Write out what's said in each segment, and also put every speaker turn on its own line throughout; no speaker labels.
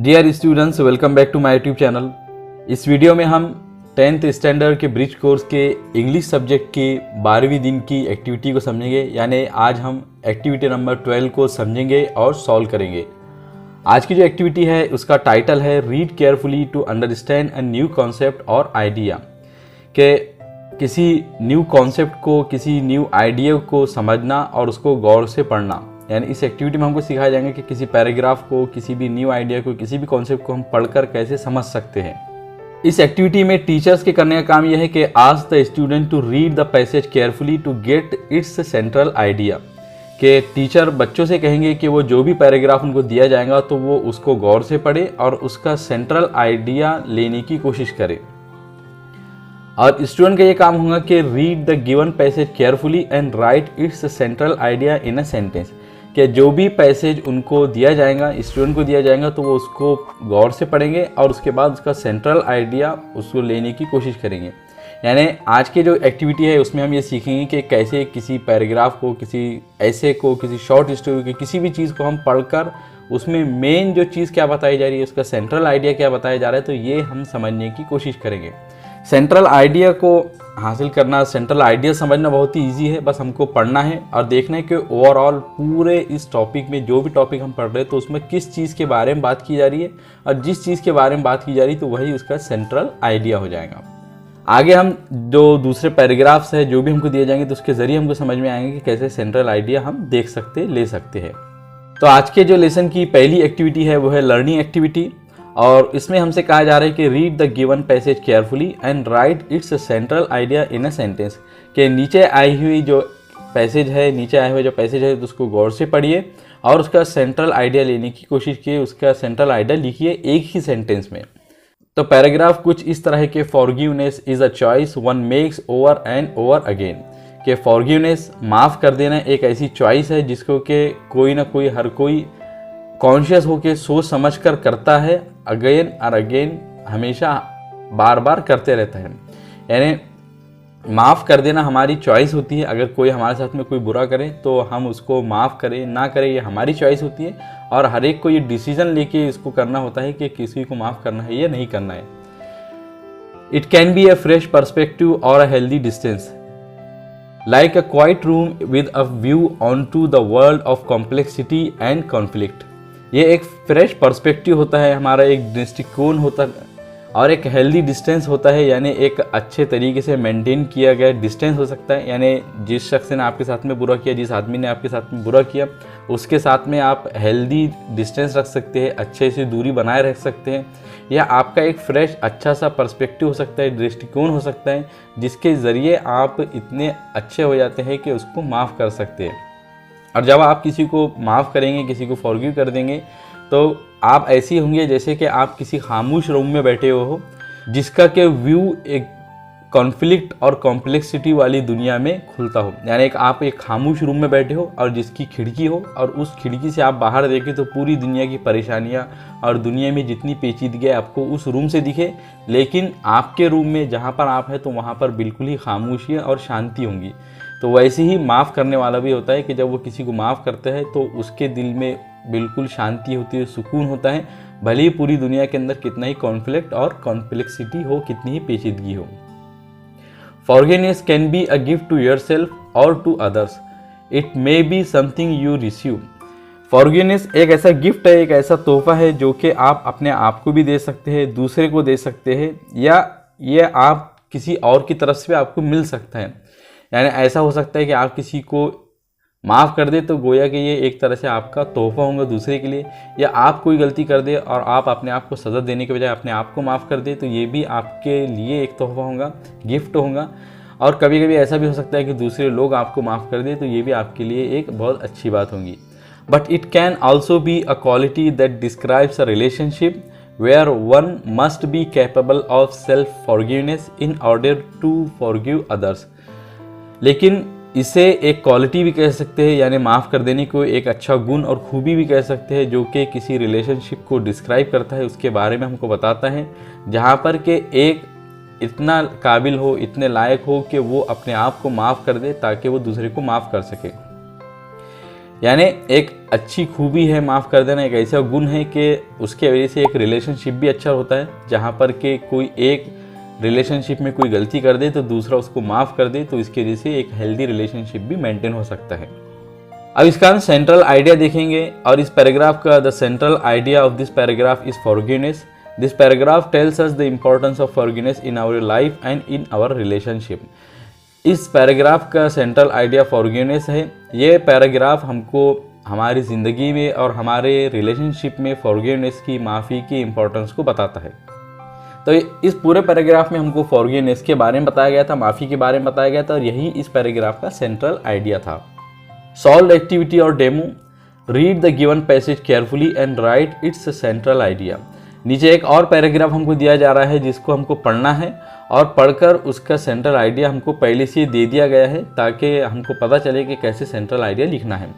Dear students, welcome back to my YouTube channel. इस video में हम 10th स्टैंडर्ड के ब्रिज कोर्स के इंग्लिश सब्जेक्ट की 12वीं दिन की एक्टिविटी को समझेंगे। यानी आज हम एक्टिविटी नंबर 12 को समझेंगे और सॉल्व करेंगे। आज की जो एक्टिविटी है उसका टाइटल है read carefully to understand a new concept और आइडिया। के किसी न्यू कॉन्सेप्ट को, किसी न्यू आइडिया को समझना और उसको गौर से पढ़ना। यानी इस एक्टिविटी में हमको सिखाया जाएगा कि किसी पैराग्राफ को, किसी भी न्यू आइडिया को, किसी भी कॉन्सेप्ट को हम पढ़कर कैसे समझ सकते हैं। इस एक्टिविटी में टीचर्स के करने का काम यह है कि ask the student to read the passage carefully to get its central idea. कि टीचर बच्चों से कहेंगे कि वो जो भी पैराग्राफ उनको दिया जाएगा तो वो उसको गौर से पढ़े और उसका सेंट्रल आइडिया लेने की कोशिश करें। और स्टूडेंट का ये काम होगा कि read the given passage carefully and right it's central idea in a sentence. कि जो भी पैसेज उनको दिया जाएगा, स्टूडेंट को दिया जाएगा, तो वो उसको गौर से पढ़ेंगे और उसके बाद उसका सेंट्रल आइडिया उसको लेने की कोशिश करेंगे। यानी आज की जो एक्टिविटी है उसमें हम ये सीखेंगे कि कैसे किसी पैराग्राफ को, किसी ऐसे को, किसी शॉर्ट स्टोरी को, किसी भी चीज़ को हम पढ़कर उसमें मेन जो चीज़ क्या बताई जा रही है, उसका सेंट्रल आइडिया क्या बताया जा रहा है, तो ये हम समझने की कोशिश करेंगे। सेंट्रल आइडिया को हासिल करना, सेंट्रल आइडिया समझना बहुत ही ईजी है। बस हमको पढ़ना है और देखना है कि ओवरऑल पूरे इस टॉपिक में जो भी टॉपिक हम पढ़ रहे हैं तो उसमें किस चीज़ के बारे में बात की जा रही है, और जिस चीज़ के बारे में बात की जा रही है तो वही उसका सेंट्रल आइडिया हो जाएगा। आगे हम जो दूसरे पैराग्राफ्स है जो भी हमको दिए जाएंगे तो उसके ज़रिए हमको समझ में आएंगे कि कैसे सेंट्रल आइडिया हम देख सकते, ले सकते हैं। तो आज के जो लेसन की पहली एक्टिविटी है वो है लर्निंग एक्टिविटी, और इसमें हमसे कहा जा रहा है कि read the given passage carefully and right it's central idea in a sentence. कि नीचे आई हुई जो पैसेज है, नीचे आए हुए जो पैसेज है तो उसको गौर से पढ़िए और उसका सेंट्रल आइडिया लेने की कोशिश कीजिए। उसका सेंट्रल आइडिया लिखिए एक ही सेंटेंस में। तो पैराग्राफ कुछ इस तरह के forgiveness is a choice one makes over and over again. कि फॉरगिवनेस, माफ़ कर देना, एक ऐसी चॉइस है जिसको कि कोई ना कोई, हर कोई कॉन्शियस होकर सोच समझ कर करता है, अगेन और अगेन, हमेशा बार बार करते रहता है। यानी माफ़ कर देना हमारी चॉइस होती है। अगर कोई हमारे साथ में कोई बुरा करे तो हम उसको माफ़ करें ना करें, ये हमारी चॉइस होती है। और हर एक को ये डिसीजन लेके इसको करना होता है कि किसी को माफ़ करना है या नहीं करना है। It can be a fresh perspective और a healthy distance, like a quiet room with a view onto the world of complexity and conflict. ये एक फ्रेश पर्सपेक्टिव होता है, हमारा एक दृष्टिकोण होता है और एक हेल्दी डिस्टेंस होता है। यानी एक अच्छे तरीके से मेंटेन किया गया डिस्टेंस हो सकता है। यानी जिस शख्स ने आपके साथ में बुरा किया, जिस आदमी ने आपके साथ में बुरा किया, उसके साथ में आप हेल्दी डिस्टेंस रख सकते हैं, अच्छे से दूरी बनाए रख सकते हैं। या आपका एक फ्रेश अच्छा सा पर्सपेक्टिव हो सकता है, दृष्टिकोण हो सकता है, जिसके ज़रिए आप इतने अच्छे हो जाते हैं कि उसको माफ़ कर सकते हैं। और जब आप किसी को माफ़ करेंगे, किसी को फॉरगिव कर देंगे, तो आप ऐसे होंगे जैसे कि आप किसी खामोश रूम में बैठे हो जिसका के व्यू एक कॉन्फ्लिक्ट और कॉम्प्लेक्सिटी वाली दुनिया में खुलता हो। यानी आप एक खामोश रूम में बैठे हो और जिसकी खिड़की हो, और उस खिड़की से आप बाहर देखें तो पूरी दुनिया की परेशानियां और दुनिया में जितनी पेचीदगी आपको उस रूम से दिखे। लेकिन आपके रूम में जहाँ पर आप हैं तो वहाँ पर बिल्कुल ही खामोशी और शांति होंगी। तो वैसे ही माफ़ करने वाला भी होता है कि जब वो किसी को माफ़ करता है तो उसके दिल में बिल्कुल शांति होती है, सुकून होता है, भले ही पूरी दुनिया के अंदर कितना ही कॉन्फ्लिक्ट और कॉम्प्लेक्सिटी हो, कितनी ही पेचीदगी हो। Forgiveness can be a gift to yourself और to others, it may be something you receive. Forgiveness एक ऐसा गिफ्ट है, एक ऐसा तोहफा है जो कि आप अपने आप को भी दे सकते हैं, दूसरे को दे सकते हैं, या ये आप किसी और की तरफ से आपको मिल सकता है। यानी ऐसा हो सकता है कि आप किसी को माफ़ कर दे तो गोया कि ये एक तरह से आपका तोहफा होगा दूसरे के लिए, या आप कोई गलती कर दे और आप अपने आप को सज़ा देने के बजाय अपने आप को माफ़ कर दे तो ये भी आपके लिए एक तोहफा होगा, गिफ्ट होगा। और कभी कभी ऐसा भी हो सकता है कि दूसरे लोग आपको माफ़ कर दे तो ये भी आपके लिए एक बहुत अच्छी बात होगी। But it can also be a quality that describes a relationship where one must be capable of self-forgiveness in order to forgive others। लेकिन इसे एक क्वालिटी भी कह सकते हैं, यानी माफ़ कर देने को एक अच्छा गुण और खूबी भी कह सकते हैं, जो कि किसी रिलेशनशिप को डिस्क्राइब करता है, उसके बारे में हमको बताता है, जहाँ पर कि एक इतना काबिल हो, इतने लायक हो कि वो अपने आप को माफ़ कर दे ताकि वो दूसरे को माफ़ कर सके। यानी एक अच्छी खूबी है माफ़ कर देना, एक ऐसा गुण है कि उसके वजह से एक रिलेशनशिप भी अच्छा होता है। जहाँ पर कि कोई एक रिलेशनशिप में कोई गलती कर दे तो दूसरा उसको माफ़ कर दे, तो इसकी वजह से एक हेल्दी रिलेशनशिप भी मेंटेन हो सकता है। अब इसका हम सेंट्रल आइडिया देखेंगे और इस पैराग्राफ का the central idea of this paragraph is forgiveness. This paragraph tells us the importance of forgiveness in our life and in our relationship. इस पैराग्राफ का सेंट्रल आइडिया फॉरगिवनेस है। ये पैराग्राफ हमको हमारी ज़िंदगी में और हमारे रिलेशनशिप में फॉरगिवनेस की, माफ़ी की इम्पोर्टेंस को बताता है। तो इस पूरे पैराग्राफ में हमको फॉरगिवनेस के बारे में बताया गया था, माफ़ी के बारे में बताया गया था और यही इस पैराग्राफ का सेंट्रल आइडिया था। सॉल्व एक्टिविटी और demo. Read the given passage carefully and right it's central idea. नीचे एक और पैराग्राफ हमको दिया जा रहा है जिसको हमको पढ़ना है और पढ़कर उसका सेंट्रल आइडिया हमको पहले से दे दिया गया है ताकि हमको पता चले कि कैसे सेंट्रल आइडिया लिखना है।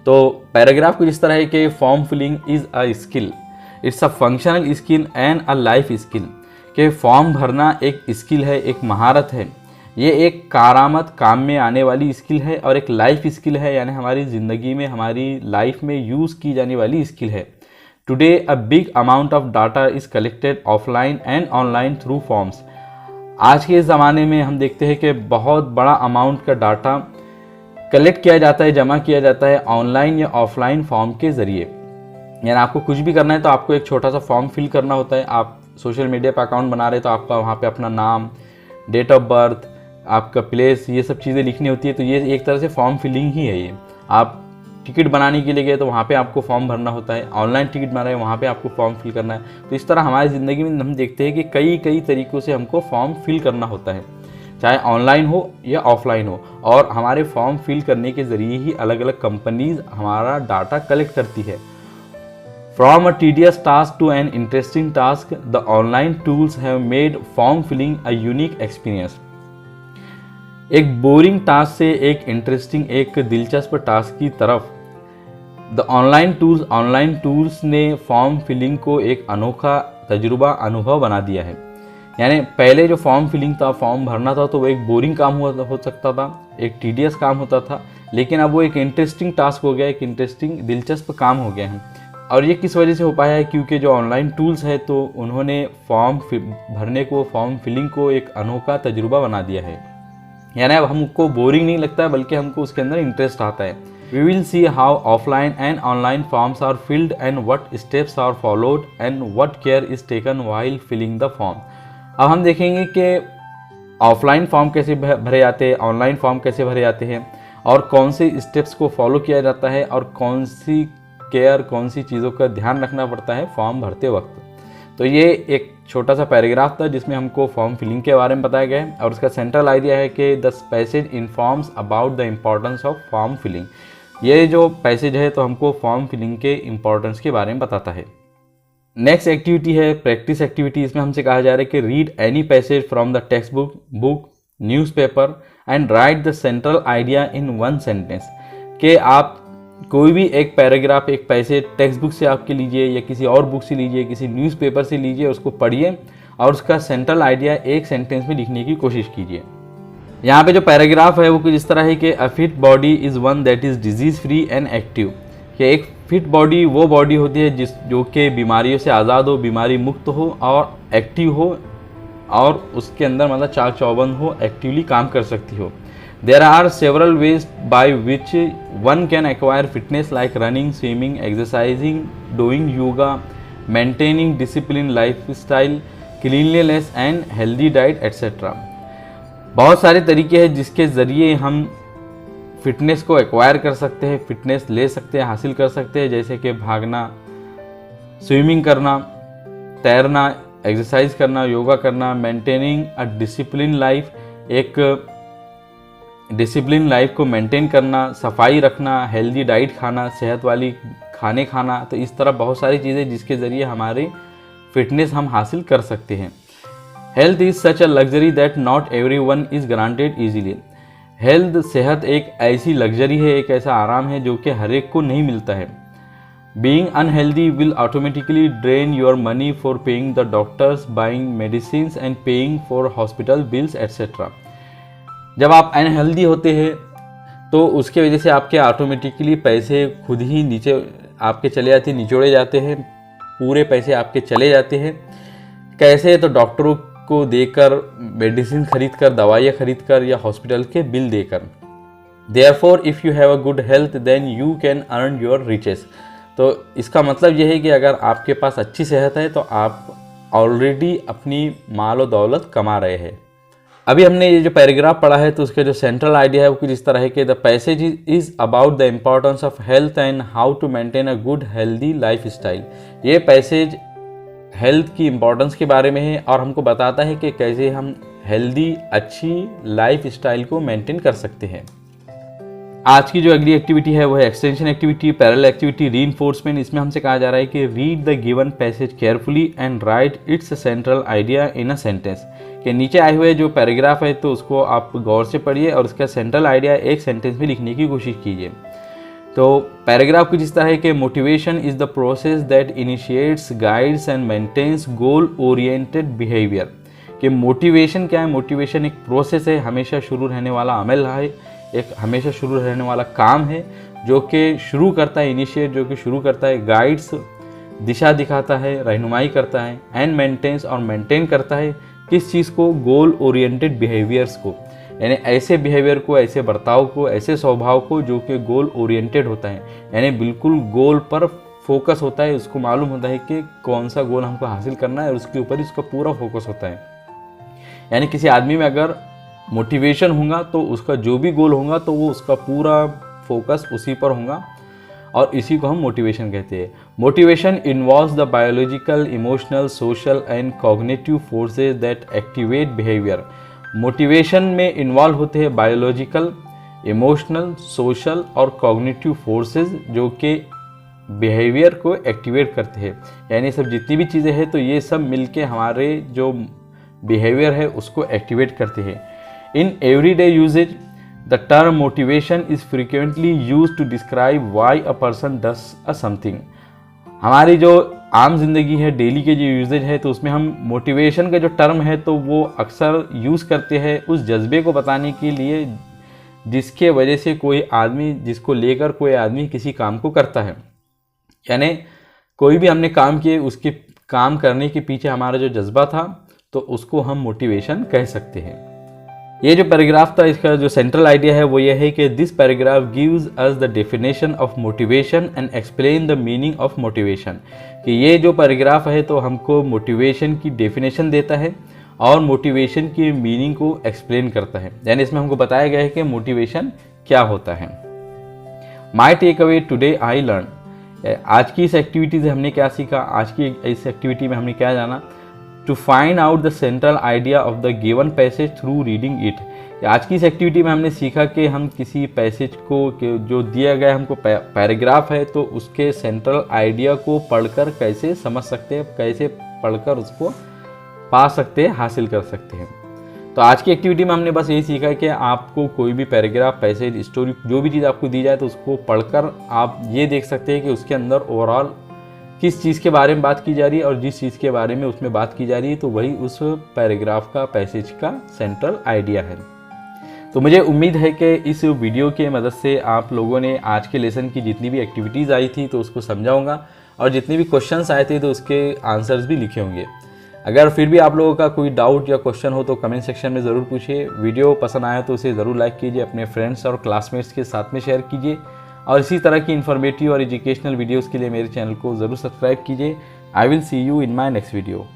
तो पैराग्राफ कुछ इस तरह है कि form filling is a skill, it's a functional skill and a life skill. कि फॉर्म भरना एक स्किल है, एक महारत है, ये एक कारामद काम में आने वाली स्किल है और एक लाइफ स्किल है, यानी हमारी ज़िंदगी में, हमारी लाइफ में यूज़ की जाने वाली स्किल है। Today a big amount of data is collected offline and online through forms. आज के ज़माने में हम देखते हैं कि बहुत बड़ा अमाउंट का डाटा कलेक्ट किया जाता है, जमा किया जाता है ऑनलाइन या ऑफलाइन फॉर्म के ज़रिए। यानी आपको कुछ भी करना है तो आपको एक छोटा सा फॉर्म फिल करना होता है। आप सोशल मीडिया पर अकाउंट बना रहे तो आपका वहाँ पे अपना नाम, डेट ऑफ बर्थ, आपका प्लेस, ये सब चीज़ें लिखनी होती है। तो ये एक तरह से फॉर्म फिलिंग ही है। ये आप टिकट बनाने के लिए गए तो वहाँ पे आपको फॉर्म भरना होता है, ऑनलाइन टिकट बना रहे हैं वहाँ पे आपको फॉर्म फिल करना है। तो इस तरह हमारी ज़िंदगी में हम देखते हैं कि कई तरीक़ों से हमको फॉर्म फिल करना होता है, चाहे ऑनलाइन हो या ऑफलाइन हो। और हमारे फॉर्म फिल करने के ज़रिए ही अलग अलग कंपनीज हमारा डाटा कलेक्ट करती है। From a tedious task to an interesting task, the online tools have made form filling a unique experience. एक बोरिंग टास्क से एक इंटरेस्टिंग, एक दिलचस्प टास्क की तरफ द ऑनलाइन टूल्स ने फॉर्म फिलिंग को एक अनोखा तजुर्बा, अनुभव बना दिया है। यानी पहले जो फॉर्म फिलिंग था, फॉर्म भरना था, तो वो एक बोरिंग काम हो सकता था, एक टीडियस काम होता था, लेकिन अब वो एक इंटरेस्टिंग टास्क हो गया, एक इंटरेस्टिंग दिलचस्प काम हो गया है। और ये किस वजह से हो पाया है? क्योंकि जो ऑनलाइन टूल्स है तो उन्होंने फॉर्म भरने को, फॉर्म फिलिंग को एक अनोखा तजुर्बा बना दिया है। यानी अब हमको बोरिंग नहीं लगता है, बल्कि हमको उसके अंदर इंटरेस्ट आता है। We will see how offline and online forms are filled and what steps are followed and what care is taken while filling the form. अब हम देखेंगे कि ऑफलाइन फॉर्म कैसे भरे जाते हैं, ऑनलाइन फॉर्म कैसे भरे जाते हैं और कौन से स्टेप्स को फॉलो किया जाता है और कौन सी केयर, कौन सी चीज़ों का ध्यान रखना पड़ता है फॉर्म भरते वक्त। तो ये एक छोटा सा पैराग्राफ था जिसमें हमको फॉर्म फिलिंग के बारे में बताया गया है और उसका सेंट्रल आइडिया है कि the passage informs about the importance of form filling. ये जो पैसेज है तो हमको फॉर्म फिलिंग के इम्पोर्टेंस के बारे में बताता है। नेक्स्ट एक्टिविटी है प्रैक्टिस एक्टिविटी। इसमें हमसे कहा जा रहा है कि read any passage from the text book, newspaper and right the central idea in one sentence. कि आप कोई भी एक पैराग्राफ, एक पैसेज टेक्स्ट बुक से आपके लीजिए या किसी और बुक से लीजिए, किसी न्यूज़पेपर से लीजिए, उसको पढ़िए और उसका सेंट्रल आइडिया एक सेंटेंस में लिखने की कोशिश कीजिए। यहाँ पे जो पैराग्राफ है वो कुछ इस तरह है कि अ fit body is one that is disease free and active. कि एक फिट बॉडी वो बॉडी होती है जो कि बीमारियों से आज़ाद हो, बीमारी मुक्त हो और एक्टिव हो और उसके अंदर मतलब चाक चौबंद हो, एक्टिवली काम कर सकती हो। There are several ways by which one can acquire fitness like running, swimming, exercising, doing yoga, maintaining disciplined lifestyle, cleanliness and healthy diet, etc. बहुत सारे तरीके हैं जिसके ज़रिए हम फिटनेस को एक्वायर कर सकते हैं, फिटनेस ले सकते हैं, हासिल कर सकते हैं, जैसे कि भागना, स्विमिंग करना, तैरना, एक्सरसाइज करना, योगा करना, मेंटेनिंग अ डिसिप्लिन लाइफ, एक डिसिप्लिन लाइफ को मेंटेन करना, सफाई रखना, हेल्दी डाइट खाना, सेहत वाली खाने खाना। तो इस तरह बहुत सारी चीज़ें जिसके ज़रिए हमारी फिटनेस हम हासिल कर सकते हैं। Health is such a luxury that not everyone is granted easily. Health, सेहत एक ऐसी लग्जरी है, एक ऐसा आराम है जो कि हर एक को नहीं मिलता है। Being unhealthy will automatically drain your money for paying the doctors, buying medicine and paying for hospital bills etcetera. जब आप अनहेल्दी होते हैं तो उसके वजह से आपके ऑटोमेटिकली पैसे खुद ही नीचे आपके चले जाते हैं, निचोड़े जाते हैं, पूरे पैसे आपके चले जाते हैं। कैसे? तो डॉक्टरों को देकर, मेडिसिन खरीद कर, दवाइयाँ खरीद कर या हॉस्पिटल के बिल देकर। Therefore if you have a good health then you can earn your riches. तो इसका मतलब यह है कि अगर आपके पास अच्छी सेहत है तो आप ऑलरेडी अपनी माल और दौलत कमा रहे हैं। अभी हमने ये जो पैराग्राफ पढ़ा है तो उसका जो सेंट्रल आइडिया है वो कुछ इस तरह है कि the passage is about the importance of health and how to maintain a good healthy lifestyle. ये पैसेज हेल्थ की इम्पोर्टेंस के बारे में है और हमको बताता है कि कैसे हम हेल्दी अच्छी लाइफ स्टाइल को मेंटेन कर सकते हैं। आज की जो अगली एक्टिविटी है वो है extension activity, parallel activity, reinforcement. इसमें हमसे कहा जा रहा है कि read the given passage carefully and right it's central idea in a sentence. के नीचे आए हुए जो पैराग्राफ है तो उसको आप गौर से पढ़िए और उसका सेंट्रल आइडिया एक सेंटेंस में लिखने की कोशिश कीजिए। तो पैराग्राफ कुछ इस तरह है कि motivation is the process that initiates, guides and maintains goal oriented behaviour. कि मोटिवेशन क्या है? मोटिवेशन एक प्रोसेस है, हमेशा शुरू रहने वाला अमल है, एक हमेशा शुरू रहने वाला काम है जो कि शुरू करता है, इनिशिएट जो कि शुरू करता है, गाइड्स दिशा दिखाता है, रहनुमाई करता है, एंड मेंटेन्स और मेंटेन करता है किस चीज़ को? गोल ओरिएंटेड बिहेवियर्स को, यानी ऐसे बिहेवियर को, ऐसे बर्ताव को, ऐसे स्वभाव को जो कि गोल ओरिएंटेड होता है, यानी बिल्कुल गोल पर फोकस होता है। उसको मालूम होता है कि कौन सा गोल हमको हासिल करना है और उसके ऊपर इसका पूरा फोकस होता है। यानी किसी आदमी में अगर मोटिवेशन होगा तो उसका जो भी गोल होगा तो वो उसका पूरा फोकस उसी पर होगा और इसी को हम मोटिवेशन कहते हैं। Motivation involves the biological, emotional, social and cognitive forces that activate behaviour. Motivation में इन्वॉल्व होते हैं बायोलॉजिकल, इमोशनल, सोशल और कॉग्निटिव फोर्सेस जो कि बिहेवियर को एक्टिवेट करते हैं। यानी सब जितनी भी चीज़ें हैं तो ये सब मिलके हमारे जो बिहेवियर है उसको एक्टिवेट करते हैं। In everyday usages the term motivation is frequently use to describe why a person does a something. हमारी जो आम जिंदगी है, डेली के जो यूजेज है तो उसमें हम मोटिवेशन का जो टर्म है तो वो अक्सर यूज़ करते हैं उस जज्बे को बताने के लिए जिसके वजह से कोई आदमी, जिसको लेकर कोई आदमी किसी काम को करता है। यानी कोई भी हमने काम किए, उसके काम करने के पीछे हमारा जो जज्बा था तो उसको हम मोटिवेशन कह सकते हैं। ये जो पैराग्राफ था इसका जो सेंट्रल आइडिया है वो ये है कि this paragraph gives us the definition of motivation and explain the meaning of motivation. कि ये जो पैराग्राफ है तो हमको मोटिवेशन की डेफिनेशन देता है और मोटिवेशन की मीनिंग को एक्सप्लेन करता है। यानी इसमें हमको बताया गया है कि मोटिवेशन क्या होता है। My takeaway today I learn. आज की इस एक्टिविटी से हमने क्या सीखा? आज की इस एक्टिविटी में हमने क्या जाना? To find out the central idea of the given passage through reading it. आज की इस एक्टिविटी में हमने सीखा कि हम किसी पैसेज को, जो दिया गया हमको पैराग्राफ है तो उसके सेंट्रल आइडिया को पढ़कर कैसे समझ सकते हैं, कैसे पढ़कर उसको पा सकते हैं, हासिल कर सकते हैं। तो आज की एक्टिविटी में हमने बस यही सीखा कि आपको कोई भी पैराग्राफ, पैसेज, स्टोरी, जो भी चीज़ आपको दी जाए तो उसको पढ़कर आप ये देख सकते हैं कि उसके अंदर ओवरऑल किस चीज़ के बारे में बात की जा रही है और जिस चीज़ के बारे में उसमें बात की जा रही है तो वही उस पैराग्राफ का, पैसेज का सेंट्रल आइडिया है। तो मुझे उम्मीद है कि इस वीडियो के मदद से आप लोगों ने आज के लेसन की जितनी भी एक्टिविटीज़ आई थी तो उसको समझा होगा और जितने भी क्वेश्चंस आए थे तो उसके आंसर्स भी लिखे होंगे। अगर फिर भी आप लोगों का कोई डाउट या क्वेश्चन हो तो कमेंट सेक्शन में ज़रूर पूछिए। वीडियो पसंद आया तो उसे ज़रूर लाइक कीजिए, अपने फ्रेंड्स और क्लासमेट्स के साथ में शेयर कीजिए और इसी तरह की इन्फॉर्मेटिव और एजुकेशनल वीडियोस के लिए मेरे चैनल को ज़रूर सब्सक्राइब कीजिए। I will see you in my next video.